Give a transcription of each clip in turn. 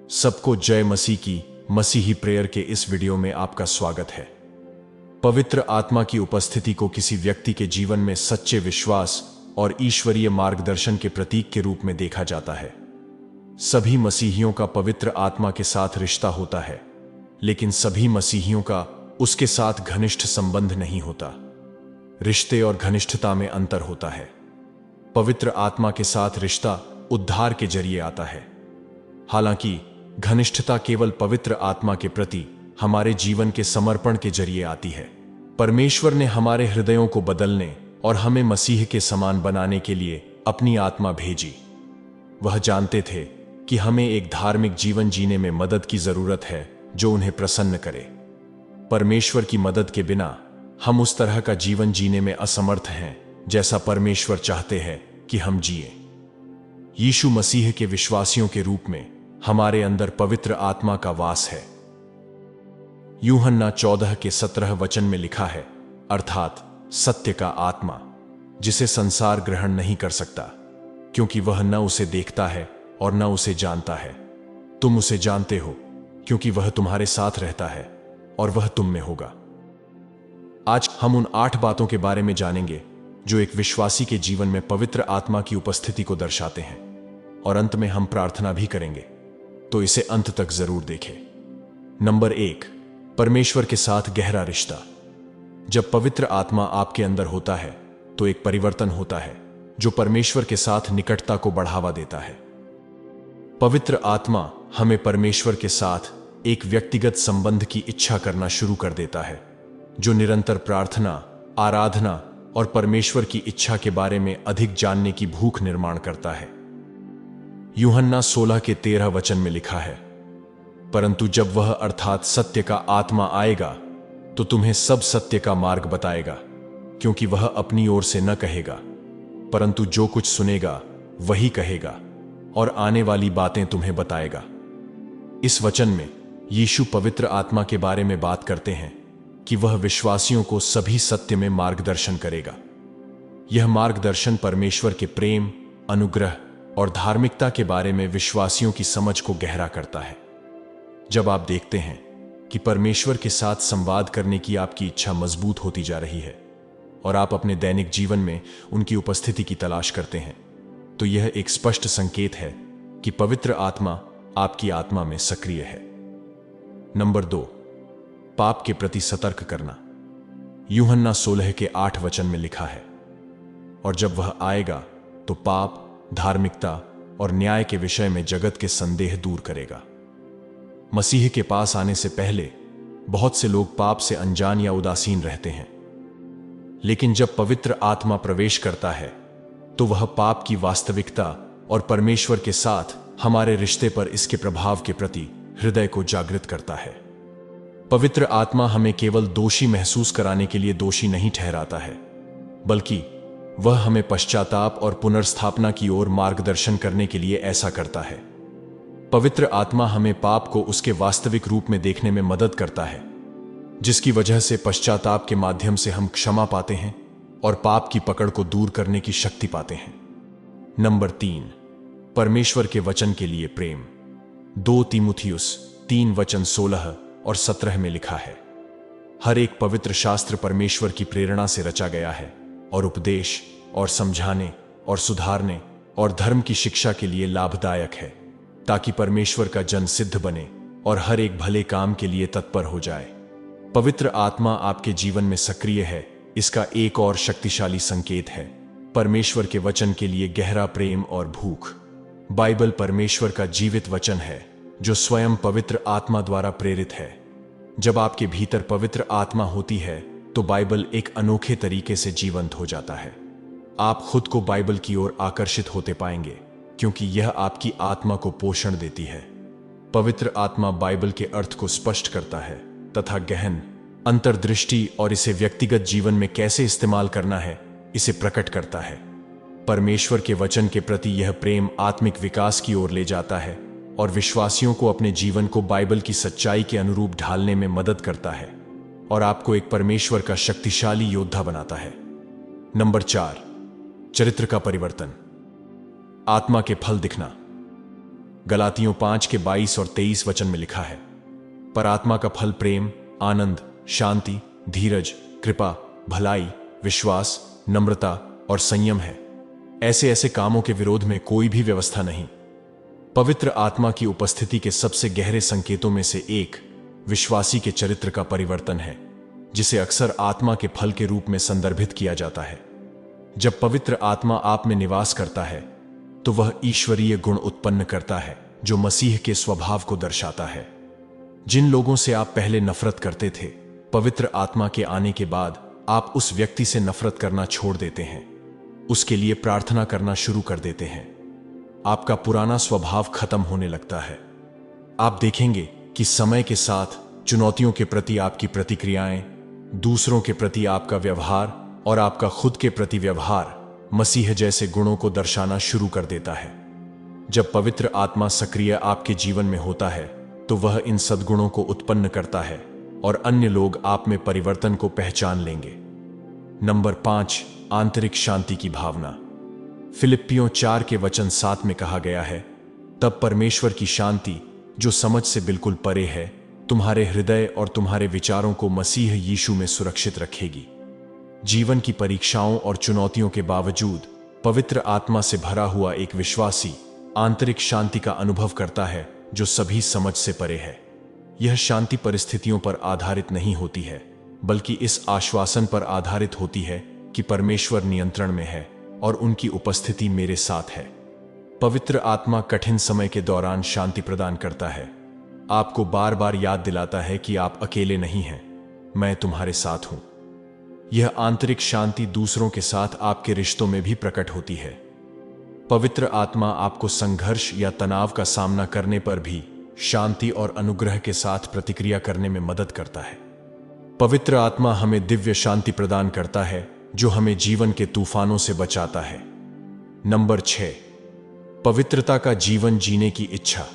सबको जय मसीह की मसीही प्रेयर के इस वीडियो में आपका स्वागत है। पवित्र आत्मा की उपस्थिति को किसी व्यक्ति के जीवन में सच्चे विश्वास और ईश्वरीय मार्गदर्शन के प्रतीक के रूप में देखा जाता है। सभी मसीहियों का पवित्र आत्मा के साथ रिश्ता होता है, लेकिन सभी मसीहियों का उसके साथ घनिष्ठ संबंध नहीं होता। रिश्ते और घनिष्ठता में अंतर होता है। पवित्र आत्मा के साथ रिश्ता उद्धार के जरिए आता है, हालांकि घनिष्ठता केवल पवित्र आत्मा के प्रति हमारे जीवन के समर्पण के जरिए आती है। परमेश्वर ने हमारे हृदयों को बदलने और हमें मसीह के समान बनाने के लिए अपनी आत्मा भेजी। वह जानते थे कि हमें एक धार्मिक जीवन जीने में मदद की जरूरत है जो उन्हें प्रसन्न करे। परमेश्वर की मदद के बिना हम उस तरह का जीवन जीने में असमर्थ हैं जैसा परमेश्वर चाहते हैं कि हम जिए। यीशु मसीह के विश्वासियों के रूप में हमारे अंदर पवित्र आत्मा का वास है। यूहन्ना 14 के 17 वचन में लिखा है, अर्थात सत्य का आत्मा, जिसे संसार ग्रहण नहीं कर सकता, क्योंकि वह न उसे देखता है और न उसे जानता है। तुम उसे जानते हो क्योंकि वह तुम्हारे साथ रहता है और वह तुम में होगा। आज हम उन 8 बातों के बारे में जानेंगे जो एक विश्वासी के जीवन में पवित्र आत्मा की उपस्थिति को दर्शाते हैं, और अंत में हम प्रार्थना भी करेंगे, तो इसे अंत तक जरूर देखें। नंबर 1, परमेश्वर के साथ गहरा रिश्ता। जब पवित्र आत्मा आपके अंदर होता है तो एक परिवर्तन होता है जो परमेश्वर के साथ निकटता को बढ़ावा देता है। पवित्र आत्मा हमें परमेश्वर के साथ एक व्यक्तिगत संबंध की इच्छा करना शुरू कर देता है, जो निरंतर प्रार्थना, आराधना और परमेश्वर की इच्छा के बारे में अधिक जानने की भूख निर्माण करता है। यूहन्ना 16 के 13 वचन में लिखा है, परंतु जब वह अर्थात सत्य का आत्मा आएगा तो तुम्हें सब सत्य का मार्ग बताएगा, क्योंकि वह अपनी ओर से न कहेगा, परंतु जो कुछ सुनेगा वही कहेगा और आने वाली बातें तुम्हें बताएगा। इस वचन में यीशु पवित्र आत्मा के बारे में बात करते हैं कि वह विश्वासियों को सभी सत्य में मार्गदर्शन करेगा। यह मार्गदर्शन परमेश्वर के प्रेम, अनुग्रह और धार्मिकता के बारे में विश्वासियों की समझ को गहरा करता है। जब आप देखते हैं कि परमेश्वर के साथ संवाद करने की आपकी इच्छा मजबूत होती जा रही है और आप अपने दैनिक जीवन में उनकी उपस्थिति की तलाश करते हैं, तो यह एक स्पष्ट संकेत है कि पवित्र आत्मा आपकी आत्मा में सक्रिय है। नंबर 2, पाप के प्रति सतर्क करना। यूहन्ना 16 के 8 वचन में लिखा है, और जब वह आएगा तो पाप, धार्मिकता और न्याय के विषय में जगत के संदेह दूर करेगा। मसीह के पास आने से पहले बहुत से लोग पाप से अनजान या उदासीन रहते हैं, लेकिन जब पवित्र आत्मा प्रवेश करता है तो वह पाप की वास्तविकता और परमेश्वर के साथ हमारे रिश्ते पर इसके प्रभाव के प्रति हृदय को जागृत करता है। पवित्र आत्मा हमें केवल दोषी महसूस कराने के लिए दोषी नहीं ठहराता है, बल्कि वह हमें पश्चाताप और पुनर्स्थापना की ओर मार्गदर्शन करने के लिए ऐसा करता है। पवित्र आत्मा हमें पाप को उसके वास्तविक रूप में देखने में मदद करता है, जिसकी वजह से पश्चाताप के माध्यम से हम क्षमा पाते हैं और पाप की पकड़ को दूर करने की शक्ति पाते हैं। नंबर 3, परमेश्वर के वचन के लिए प्रेम। 2 तीमुथियुस 3 वचन 16 और 17 में लिखा है, हर एक पवित्र शास्त्र परमेश्वर की प्रेरणा से रचा गया है और उपदेश और समझाने और सुधारने और धर्म की शिक्षा के लिए लाभदायक है, ताकि परमेश्वर का जन सिद्ध बने और हर एक भले काम के लिए तत्पर हो जाए। पवित्र आत्मा आपके जीवन में सक्रिय है, इसका एक और शक्तिशाली संकेत है परमेश्वर के वचन के लिए गहरा प्रेम और भूख। बाइबल परमेश्वर का जीवित वचन है जो स्वयं पवित्र आत्मा द्वारा प्रेरित है। जब आपके भीतर पवित्र आत्मा होती है तो बाइबल एक अनोखे तरीके से जीवंत हो जाता है। आप खुद को बाइबल की ओर आकर्षित होते पाएंगे, क्योंकि यह आपकी आत्मा को पोषण देती है। पवित्र आत्मा बाइबल के अर्थ को स्पष्ट करता है तथा गहन अंतर्दृष्टि और इसे व्यक्तिगत जीवन में कैसे इस्तेमाल करना है इसे प्रकट करता है। परमेश्वर के वचन के प्रति यह प्रेम आत्मिक विकास की ओर ले जाता है और विश्वासियों को अपने जीवन को बाइबल की सच्चाई के अनुरूप ढालने में मदद करता है और आपको एक परमेश्वर का शक्तिशाली योद्धा बनाता है। नंबर 4, चरित्र का परिवर्तन। आत्मा के फल दिखना। गलातियों 5 के 22 और 23 वचन में लिखा है, पर आत्मा का फल प्रेम, आनंद, शांति, धीरज, कृपा, भलाई, विश्वास, नम्रता और संयम है। ऐसे ऐसे कामों के विरोध में कोई भी व्यवस्था नहीं। पवित्र आत्मा की उपस्थिति के सबसे गहरे संकेतों में से एक विश्वासी के चरित्र का परिवर्तन है, जिसे अक्सर आत्मा के फल के रूप में संदर्भित किया जाता है। जब पवित्र आत्मा आप में निवास करता है तो वह ईश्वरीय गुण उत्पन्न करता है जो मसीह के स्वभाव को दर्शाता है। जिन लोगों से आप पहले नफरत करते थे, पवित्र आत्मा के आने के बाद आप उस व्यक्ति से नफरत करना छोड़ देते हैं, उसके लिए प्रार्थना करना शुरू कर देते हैं। आपका पुराना स्वभाव खत्म होने लगता है। आप देखेंगे कि समय के साथ चुनौतियों के प्रति आपकी प्रतिक्रियाएं, दूसरों के प्रति आपका व्यवहार और आपका खुद के प्रति व्यवहार मसीह जैसे गुणों को दर्शाना शुरू कर देता है। जब पवित्र आत्मा सक्रिय आपके जीवन में होता है तो वह इन सद्गुणों को उत्पन्न करता है और अन्य लोग आप में परिवर्तन को पहचान लेंगे। नंबर 5, आंतरिक शांति की भावना। फिलिप्पियों 4 के वचन 7 में कहा गया है, तब परमेश्वर की शांति जो समझ से बिल्कुल परे है, तुम्हारे हृदय और तुम्हारे विचारों को मसीह यीशु में सुरक्षित रखेगी। जीवन की परीक्षाओं और चुनौतियों के बावजूद पवित्र आत्मा से भरा हुआ एक विश्वासी आंतरिक शांति का अनुभव करता है जो सभी समझ से परे है। यह शांति परिस्थितियों पर आधारित नहीं होती है, बल्कि इस आश्वासन पर आधारित होती है कि परमेश्वर नियंत्रण में है और उनकी उपस्थिति मेरे साथ है। पवित्र आत्मा कठिन समय के दौरान शांति प्रदान करता है, आपको बार बार याद दिलाता है कि आप अकेले नहीं हैं, मैं तुम्हारे साथ हूं। यह आंतरिक शांति दूसरों के साथ आपके रिश्तों में भी प्रकट होती है। पवित्र आत्मा आपको संघर्ष या तनाव का सामना करने पर भी शांति और अनुग्रह के साथ प्रतिक्रिया करने में मदद करता है। पवित्र आत्मा हमें दिव्य शांति प्रदान करता है जो हमें जीवन के तूफानों से बचाता है। नंबर 6, पवित्रता का जीवन जीने की इच्छा।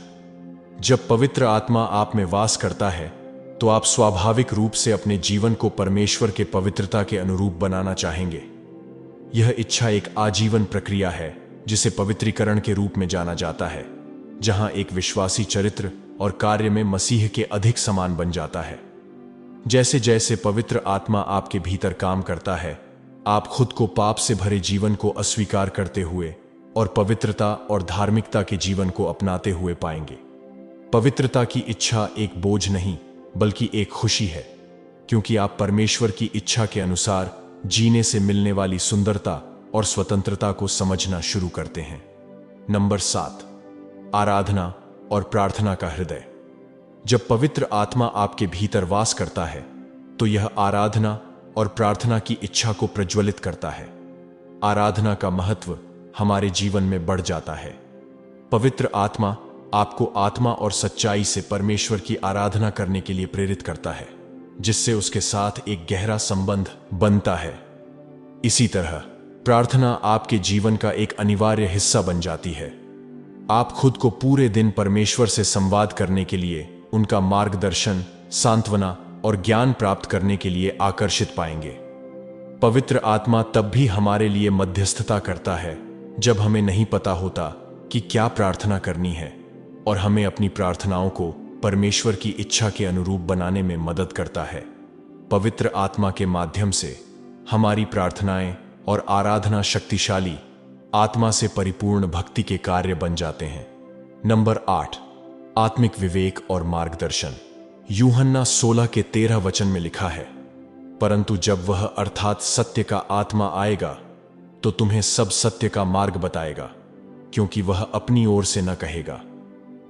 जब पवित्र आत्मा आप में वास करता है तो आप स्वाभाविक रूप से अपने जीवन को परमेश्वर के पवित्रता के अनुरूप बनाना चाहेंगे। यह इच्छा एक आजीवन प्रक्रिया है जिसे पवित्रीकरण के रूप में जाना जाता है, जहां एक विश्वासी चरित्र और कार्य में मसीह के अधिक समान बन जाता है। जैसे जैसे पवित्र आत्मा आपके भीतर काम करता है, आप खुद को पाप से भरे जीवन को अस्वीकार करते हुए और पवित्रता और धार्मिकता के जीवन को अपनाते हुए पाएंगे। पवित्रता की इच्छा एक बोझ नहीं बल्कि एक खुशी है, क्योंकि आप परमेश्वर की इच्छा के अनुसार जीने से मिलने वाली सुंदरता और स्वतंत्रता को समझना शुरू करते हैं। नंबर 7, आराधना और प्रार्थना का हृदय। जब पवित्र आत्मा आपके भीतर वास करता है तो यह आराधना और प्रार्थना की इच्छा को प्रज्वलित करता है। आराधना का महत्व हमारे जीवन में बढ़ जाता है। पवित्र आत्मा आपको आत्मा और सच्चाई से परमेश्वर की आराधना करने के लिए प्रेरित करता है, जिससे उसके साथ एक गहरा संबंध बनता है। इसी तरह प्रार्थना आपके जीवन का एक अनिवार्य हिस्सा बन जाती है। आप खुद को पूरे दिन परमेश्वर से संवाद करने के लिए, उनका मार्गदर्शन, सांत्वना और ज्ञान प्राप्त करने के लिए आकर्षित पाएंगे। पवित्र आत्मा तब भी हमारे लिए मध्यस्थता करता है जब हमें नहीं पता होता कि क्या प्रार्थना करनी है, और हमें अपनी प्रार्थनाओं को परमेश्वर की इच्छा के अनुरूप बनाने में मदद करता है। पवित्र आत्मा के माध्यम से हमारी प्रार्थनाएं और आराधना शक्तिशाली, आत्मा से परिपूर्ण भक्ति के कार्य बन जाते हैं। नंबर 8, आत्मिक विवेक और मार्गदर्शन। यूहन्ना 16 के 13 वचन में लिखा है, परंतु जब वह अर्थात सत्य का आत्मा आएगा तो तुम्हें सब सत्य का मार्ग बताएगा, क्योंकि वह अपनी ओर से न कहेगा,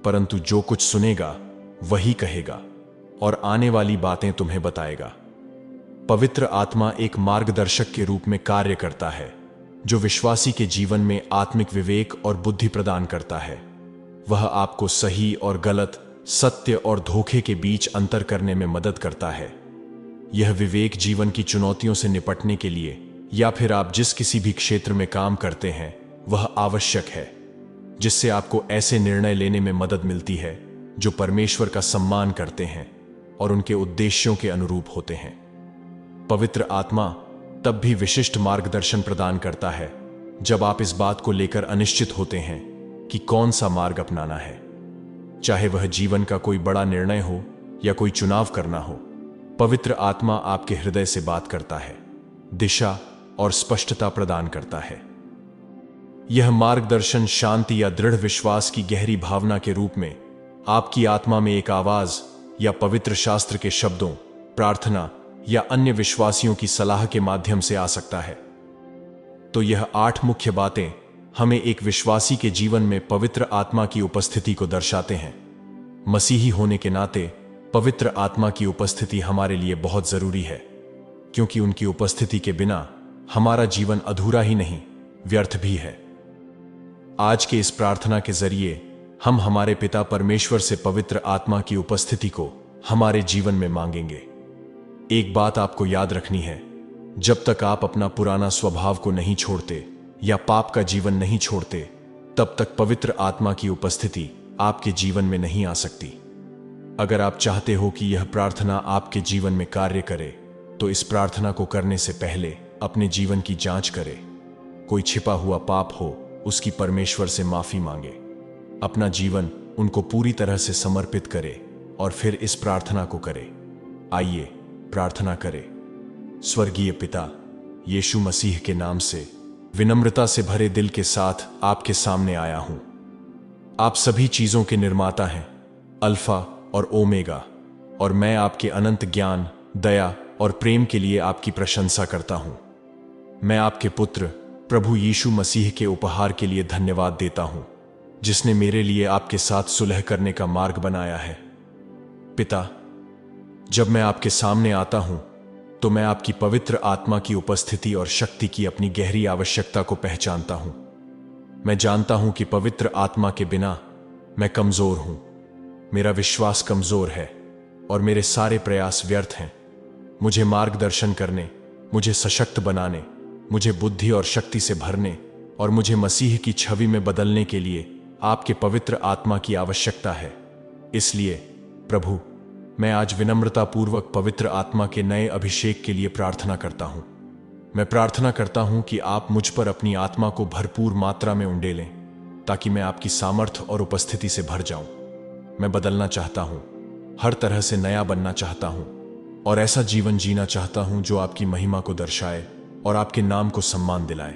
परंतु जो कुछ सुनेगा वही कहेगा और आने वाली बातें तुम्हें बताएगा। पवित्र आत्मा एक मार्गदर्शक के रूप में कार्य करता है, जो विश्वासी के जीवन में आत्मिक विवेक और बुद्धि प्रदान करता है। वह आपको सही और गलत, सत्य और धोखे के बीच अंतर करने में मदद करता है। यह विवेक जीवन की चुनौतियों से निपटने के लिए या फिर आप जिस किसी भी क्षेत्र में काम करते हैं वह आवश्यक है, जिससे आपको ऐसे निर्णय लेने में मदद मिलती है जो परमेश्वर का सम्मान करते हैं और उनके उद्देश्यों के अनुरूप होते हैं। पवित्र आत्मा तब भी विशिष्ट मार्गदर्शन प्रदान करता है जब आप इस बात को लेकर अनिश्चित होते हैं कि कौन सा मार्ग अपनाना है। चाहे वह जीवन का कोई बड़ा निर्णय हो या कोई चुनाव करना हो। पवित्र आत्मा आपके हृदय से बात करता है, दिशा और स्पष्टता प्रदान करता है। यह मार्गदर्शन शांति या दृढ़ विश्वास की गहरी भावना के रूप में आपकी आत्मा में एक आवाज या पवित्र शास्त्र के शब्दों, प्रार्थना या अन्य विश्वासियों की सलाह के माध्यम से आ सकता है। तो यह 8 मुख्य बातें हमें एक विश्वासी के जीवन में पवित्र आत्मा की उपस्थिति को दर्शाते हैं। मसीही होने के नाते पवित्र आत्मा की उपस्थिति हमारे लिए बहुत जरूरी है, क्योंकि उनकी उपस्थिति के बिना हमारा जीवन अधूरा ही नहीं, व्यर्थ भी है। आज के इस प्रार्थना के जरिए हम हमारे पिता परमेश्वर से पवित्र आत्मा की उपस्थिति को हमारे जीवन में मांगेंगे। एक बात आपको याद रखनी है, जब तक आप अपना पुराना स्वभाव को नहीं छोड़ते या पाप का जीवन नहीं छोड़ते, तब तक पवित्र आत्मा की उपस्थिति आपके जीवन में नहीं आ सकती। अगर आप चाहते हो कि यह प्रार्थना आपके जीवन में कार्य करे, तो इस प्रार्थना को करने से पहले अपने जीवन की जांच करें। कोई छिपा हुआ पाप हो, उसकी परमेश्वर से माफी मांगे, अपना जीवन उनको पूरी तरह से समर्पित करे और फिर इस प्रार्थना को करे। आइए प्रार्थना करें। स्वर्गीय पिता, यीशु मसीह के नाम से विनम्रता से भरे दिल के साथ आपके सामने आया हूं। आप सभी चीजों के निर्माता हैं, अल्फा और ओमेगा, और मैं आपके अनंत ज्ञान, दया और प्रेम के लिए आपकी प्रशंसा करता हूं। मैं आपके पुत्र प्रभु यीशु मसीह के उपहार के लिए धन्यवाद देता हूं, जिसने मेरे लिए आपके साथ सुलह करने का मार्ग बनाया है। पिता, जब मैं आपके सामने आता हूं, तो मैं आपकी पवित्र आत्मा की उपस्थिति और शक्ति की अपनी गहरी आवश्यकता को पहचानता हूं। मैं जानता हूं कि पवित्र आत्मा के बिना मैं कमजोर हूं, मेरा विश्वास कमजोर है और मेरे सारे प्रयास व्यर्थ हैं। मुझे मार्गदर्शन करने, मुझे सशक्त बनाने, मुझे बुद्धि और शक्ति से भरने और मुझे मसीह की छवि में बदलने के लिए आपके पवित्र आत्मा की आवश्यकता है। इसलिए प्रभु, मैं आज विनम्रतापूर्वक पवित्र आत्मा के नए अभिषेक के लिए प्रार्थना करता हूं। मैं प्रार्थना करता हूं कि आप मुझ पर अपनी आत्मा को भरपूर मात्रा में उंडेलें, ताकि मैं आपकी सामर्थ्य और उपस्थिति से भर जाऊं। मैं बदलना चाहता हूं, हर तरह से नया बनना चाहता हूं और ऐसा जीवन जीना चाहता हूं जो आपकी महिमा को दर्शाए और आपके नाम को सम्मान दिलाए।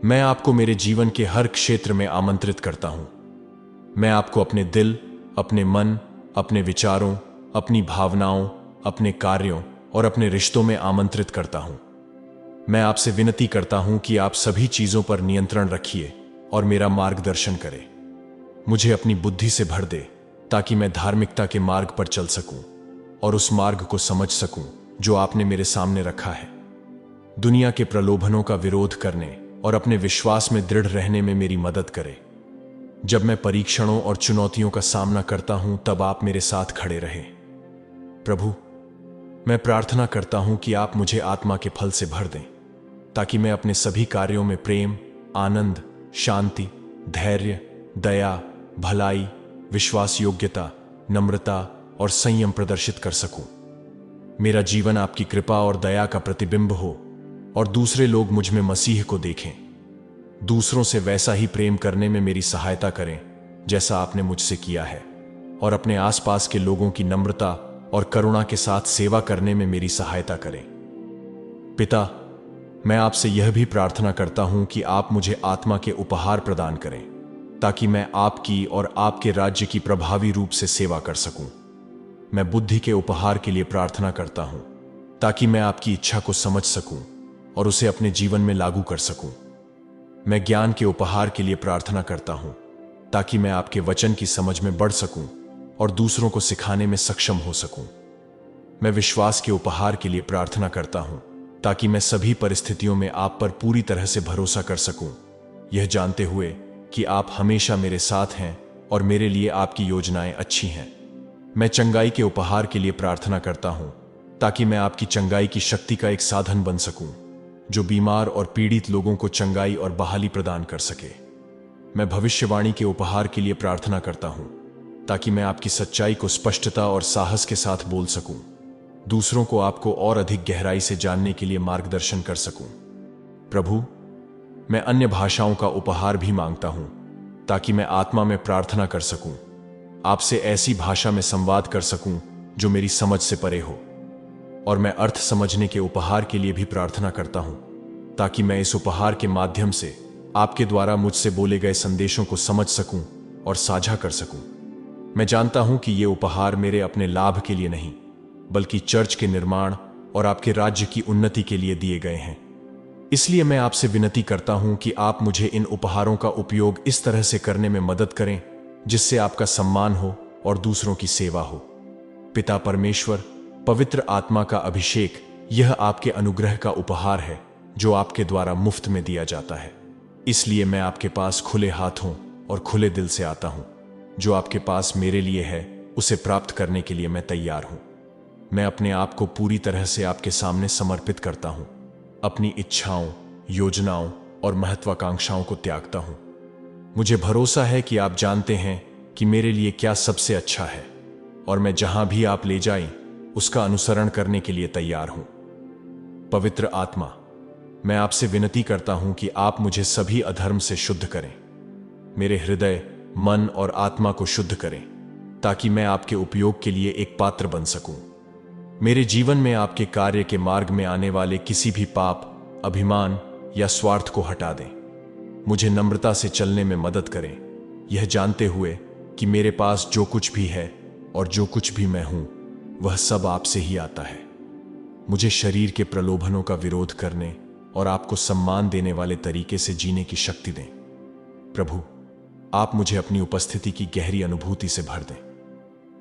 मैं आपको मेरे जीवन के हर क्षेत्र में आमंत्रित करता हूं। मैं आपको अपने दिल, अपने मन, अपने विचारों, अपनी भावनाओं, अपने कार्यों और अपने रिश्तों में आमंत्रित करता हूं। मैं आपसे विनती करता हूं कि आप सभी चीजों पर नियंत्रण रखिए और मेरा मार्गदर्शन करें। मुझे अपनी बुद्धि से भर दे, ताकि मैं धार्मिकता के मार्ग पर चल सकूं और उस मार्ग को समझ सकूं जो आपने मेरे सामने रखा है। दुनिया के प्रलोभनों का विरोध करने और अपने विश्वास में दृढ़ रहने में मेरी मदद करें। जब मैं परीक्षणों और चुनौतियों का सामना करता हूं, तब आप मेरे साथ खड़े रहें। प्रभु, मैं प्रार्थना करता हूं कि आप मुझे आत्मा के फल से भर दें, ताकि मैं अपने सभी कार्यों में प्रेम, आनंद, शांति, धैर्य, दया, भलाई, विश्वास योग्यता, नम्रता और संयम प्रदर्शित कर सकूं। मेरा जीवन आपकी कृपा और दया का प्रतिबिंब हो और दूसरे लोग मुझ में मसीह को देखें। दूसरों से वैसा ही प्रेम करने में मेरी सहायता करें जैसा आपने मुझसे किया है, और अपने आसपास के लोगों की नम्रता और करुणा के साथ सेवा करने में मेरी सहायता करें। पिता, मैं आपसे यह भी प्रार्थना करता हूं कि आप मुझे आत्मा के उपहार प्रदान करें, ताकि मैं आपकी और आपके राज्य की प्रभावी रूप से सेवा कर सकूं। मैं बुद्धि के उपहार के लिए प्रार्थना करता हूं, ताकि मैं आपकी इच्छा को समझ सकूं और उसे अपने जीवन में लागू कर सकूं। मैं ज्ञान के उपहार के लिए प्रार्थना करता हूं, ताकि मैं आपके वचन की समझ में बढ़ सकूं और दूसरों को सिखाने में सक्षम हो सकूं। मैं विश्वास के उपहार के लिए प्रार्थना करता हूं, ताकि मैं सभी परिस्थितियों में आप पर पूरी तरह से भरोसा कर सकूं, यह जानते हुए कि आप हमेशा मेरे साथ हैं और मेरे लिए आपकी योजनाएं अच्छी हैं। मैं चंगाई के उपहार के लिए प्रार्थना करता हूं, ताकि मैं आपकी चंगाई की शक्ति का एक साधन बन सकूं, जो बीमार और पीड़ित लोगों को चंगाई और बहाली प्रदान कर सके। मैं भविष्यवाणी के उपहार के लिए प्रार्थना करता हूं, ताकि मैं आपकी सच्चाई को स्पष्टता और साहस के साथ बोल सकूं, दूसरों को आपको और अधिक गहराई से जानने के लिए मार्गदर्शन कर सकूं। प्रभु, मैं अन्य भाषाओं का उपहार भी मांगता हूं, ताकि मैं आत्मा में प्रार्थना कर सकूं आपसे ऐसी भाषा में संवाद कर सकूं जो मेरी समझ से परे हो। और मैं अर्थ समझने के उपहार के लिए भी प्रार्थना करता हूं, ताकि मैं इस उपहार के माध्यम से आपके द्वारा मुझसे बोले गए संदेशों को समझ सकूं और साझा कर सकूं। मैं जानता हूं कि ये उपहार मेरे अपने लाभ के लिए नहीं, बल्कि चर्च के निर्माण और आपके राज्य की उन्नति के लिए दिए गए हैं। इसलिए मैं आपसे विनती करता हूं कि आप मुझे इन उपहारों का उपयोग इस तरह से करने में मदद करें जिससे आपका सम्मान हो और दूसरों की सेवा हो। पिता परमेश्वर, पवित्र आत्मा का अभिषेक, यह आपके अनुग्रह का उपहार है जो आपके द्वारा मुफ्त में दिया जाता है। इसलिए मैं आपके पास खुले हाथों और खुले दिल से आता हूं। जो आपके पास मेरे लिए है उसे प्राप्त करने के लिए मैं तैयार हूं। मैं अपने आप को पूरी तरह से आपके सामने समर्पित करता हूं। अपनी इच्छाओं, योजनाओं और महत्वाकांक्षाओं को त्यागता हूं। मुझे भरोसा है कि आप जानते हैं कि मेरे लिए क्या सबसे अच्छा है, और मैं जहां भी आप ले जाएं उसका अनुसरण करने के लिए तैयार हूं। पवित्र आत्मा, मैं आपसे विनती करता हूं कि आप मुझे सभी अधर्म से शुद्ध करें। मेरे हृदय, मन और आत्मा को शुद्ध करें, ताकि मैं आपके उपयोग के लिए एक पात्र बन सकूं। मेरे जीवन में आपके कार्य के मार्ग में आने वाले किसी भी पाप, अभिमान या स्वार्थ को हटा दें। मुझे नम्रता से चलने में मदद करें, यह जानते हुए कि मेरे पास जो कुछ भी है और जो कुछ भी मैं हूं वह सब आपसे ही आता है। मुझे शरीर के प्रलोभनों का विरोध करने और आपको सम्मान देने वाले तरीके से जीने की शक्ति दें। प्रभु, आप मुझे अपनी उपस्थिति की गहरी अनुभूति से भर दें।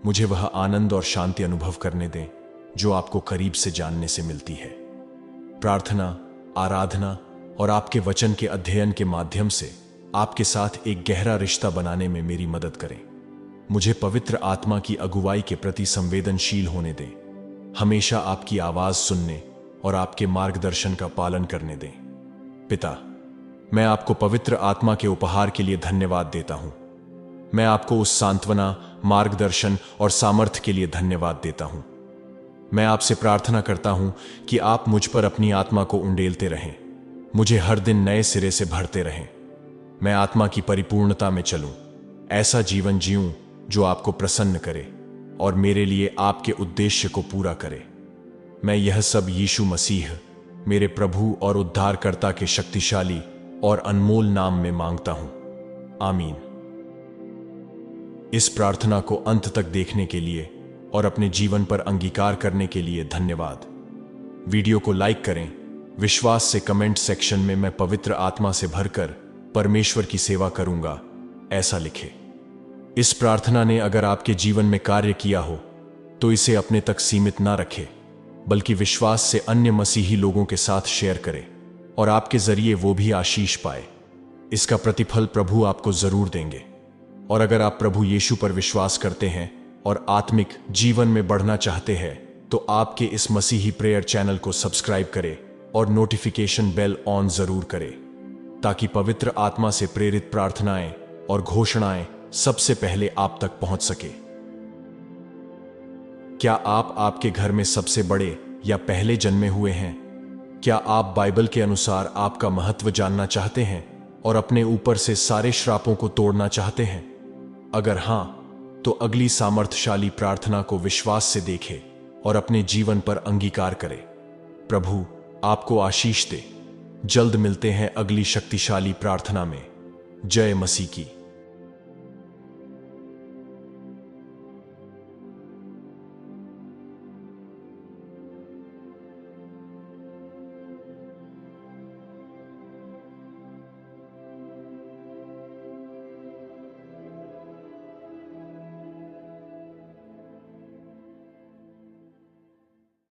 मुझे वह आनंद और शांति अनुभव करने दें जो आपको करीब से जानने से मिलती है। प्रार्थना, आराधना और आपके वचन के अध्ययन के माध्यम से आपके साथ एक गहरा रिश्ता बनाने में मेरी मदद करें। मुझे पवित्र आत्मा की अगुवाई के प्रति संवेदनशील होने दें। हमेशा आपकी आवाज सुनने और आपके मार्गदर्शन का पालन करने दें। पिता, मैं आपको पवित्र आत्मा के उपहार के लिए धन्यवाद देता हूं। मैं आपको उस सांत्वना, मार्गदर्शन और सामर्थ्य के लिए धन्यवाद देता हूं। मैं आपसे प्रार्थना करता हूं कि आप मुझ पर अपनी आत्मा को उंडेलते रहें, मुझे हर दिन नए सिरे से भरते रहें। मैं आत्मा की परिपूर्णता में चलूं, ऐसा जीवन जीऊं जो आपको प्रसन्न करे और मेरे लिए आपके उद्देश्य को पूरा करे। मैं यह सब यीशु मसीह, मेरे प्रभु और उद्धारकर्ता के शक्तिशाली और अनमोल नाम में मांगता हूं। आमीन। इस प्रार्थना को अंत तक देखने के लिए और अपने जीवन पर अंगीकार करने के लिए धन्यवाद। वीडियो को लाइक करें। विश्वास से कमेंट सेक्शन में मैं पवित्र आत्मा से भरकर परमेश्वर की सेवा करूंगा, ऐसा लिखें। इस प्रार्थना ने अगर आपके जीवन में कार्य किया हो तो इसे अपने तक सीमित ना रखें, बल्कि विश्वास से अन्य मसीही लोगों के साथ शेयर करें और आपके जरिए वो भी आशीष पाए। इसका प्रतिफल प्रभु आपको जरूर देंगे। और अगर आप प्रभु यीशु पर विश्वास करते हैं और आत्मिक जीवन में बढ़ना चाहते हैं तो आपके इस मसीही प्रेयर चैनल को सब्सक्राइब करें और नोटिफिकेशन बेल ऑन जरूर करें, ताकि पवित्र आत्मा से प्रेरित प्रार्थनाएं और घोषणाएं सबसे पहले आप तक पहुंच सके। क्या आप आपके घर में सबसे बड़े या पहले जन्मे हुए हैं? क्या आप बाइबल के अनुसार आपका महत्व जानना चाहते हैं और अपने ऊपर से सारे श्रापों को तोड़ना चाहते हैं? अगर हां, तो अगली सामर्थ्यशाली प्रार्थना को विश्वास से देखें और अपने जीवन पर अंगीकार करें। प्रभु आपको आशीष दे। जल्द मिलते हैं अगली शक्तिशाली प्रार्थना में। जय मसीह की।